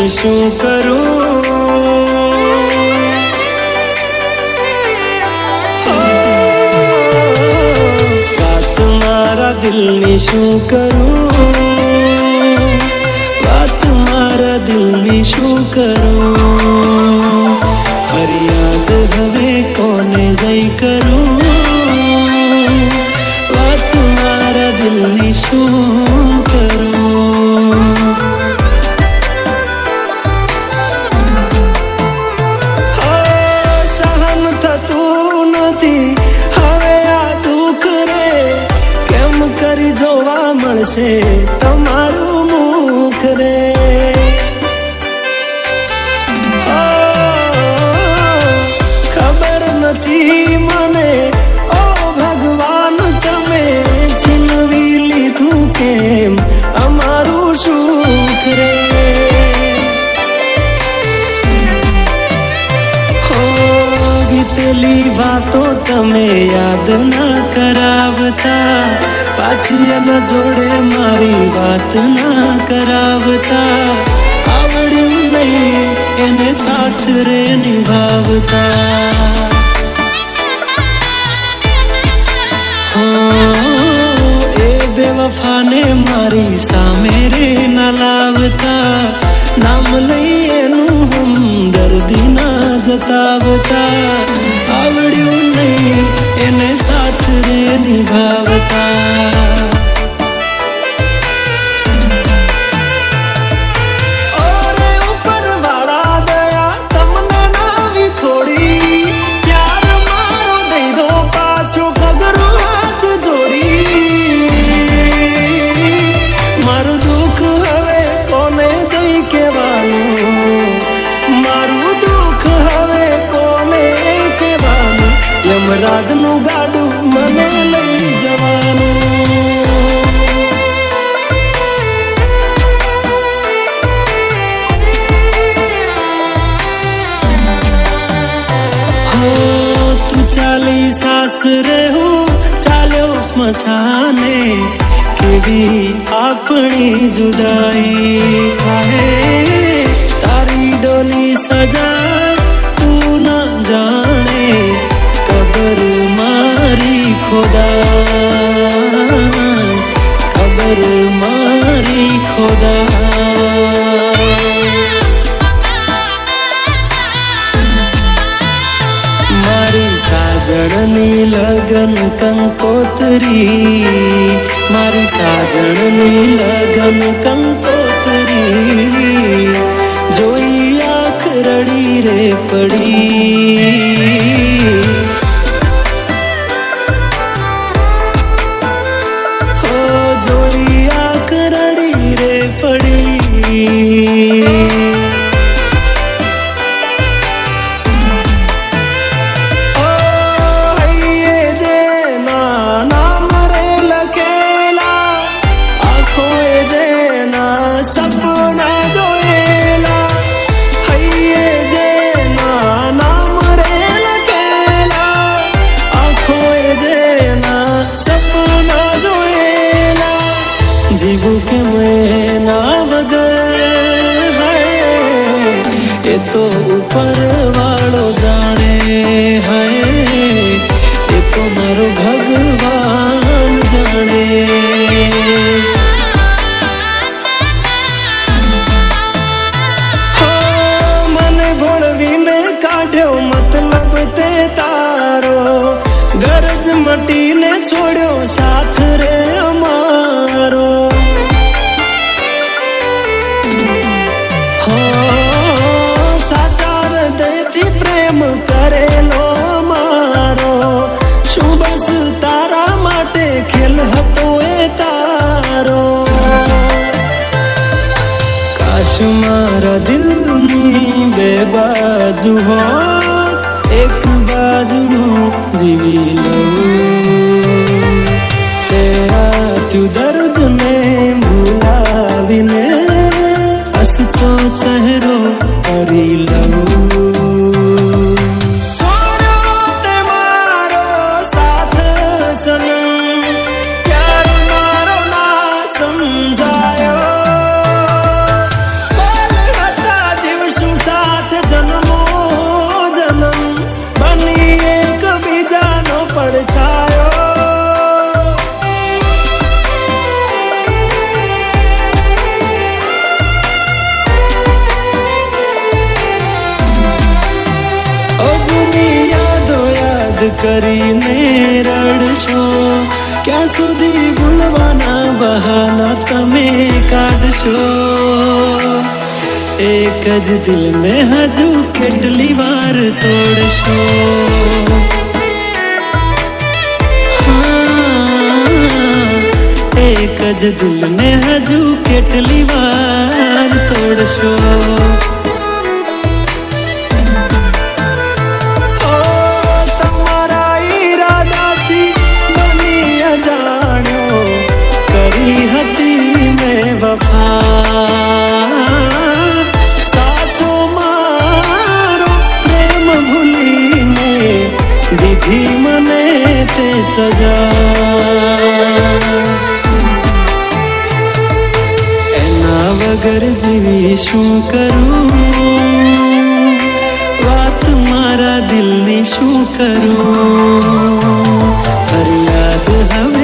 શું કરું? વાત મારા દિલની શું કરું? વાત મારા દિલની શું કરું? ફરિયાદ હવે કોને જઈ કરું? વાત મારા દિલની શું કરું? સહન થતું નથી હવે આ દુઃખ રે, કેમ કરી જોવા મળશે તમારું મુખ રે? ખબર નથી મને ઓ ભગવાન, તમે છીનવી લીધું કેમ અમારું સુખ રે? વીતેલી વાતો તમે યાદ ના કરાવતા, પાછી એના જોડે મારી વાત ના કરાવતા, આવડ્યું નહીં એને સાથ રે નિભાવતા. એ બેવફાને મારી સામે રે ના લાવતા, નામ લઈ એનું હમદર્દી ના જતાવતા, આવડ્યું નહીં એને સાથ રે નિભાવતા. યમરાજનું ગાડું મને લઈ જવાનું. હો તું ચાલી સાસરે, હું ચાલ્યો સ્મશાને, કેવી આપણી જુદાઈ થાય, તારી ડોલી સજા તું ના જાણે, કબર મારી ખોદા, કબર મારી ખોદા. મારી સાજણની લગન કંકોત્રી, મારી સાજણની લગન કંકોત્રી, જોઈ આંખ રડી રે પડી. જોઈ આંખ રડી રે પડી. ઓ હૈયે જેના નામ રે લખેલા, આંખોએ જેના સપના જોયેલા, હૈયે જેના નામ રે લખેલા, આંખોએ જેના સપના જોયેલા, જીવું કે મેના વગર હૈ એ તો ઉપર વાળો જાણે, હૈ એ તો મારો ભગવાન જાણે. મને ભોળવીને કાઢ્યો મતલબ તે તારો, ગરજ મટીને છોડ્યો સાથ રે અમારો. સાચા હૃદયથી પ્રેમ કરેલો મારો, શું બસ તારા માટે ખેલ હતો એ તારો? કાશ મારા દિલની બે બાજુ હોત, એક બાજુનું જીવી લઉં, તે આપ્યું દર્દને ભૂલાવીને હસતો ચહેરો કરી લઉં. છોડ્યો તે મારો સાથ સનમ, પ્યાર મારો ના સમજાયો, બોલ હતા કરીને રડશો? ક્યાં સુધી ભૂલવાના બહાના તમે કાઢશો? એક જ દિલને હજુ કેટલી વાર તોડશો? એક જ દિલને હજુ કેટલી વાર તોડશો? તમારા ઈરાદાથી બની અજાણ્યો કરી હતી મેં વફા. સાચો મારો પ્રેમ ભૂલીને દીધી મને તે સજા. વગર જીવી શું કરું? વાત મારા દિલની શું કરું? ફરિયાદ હવે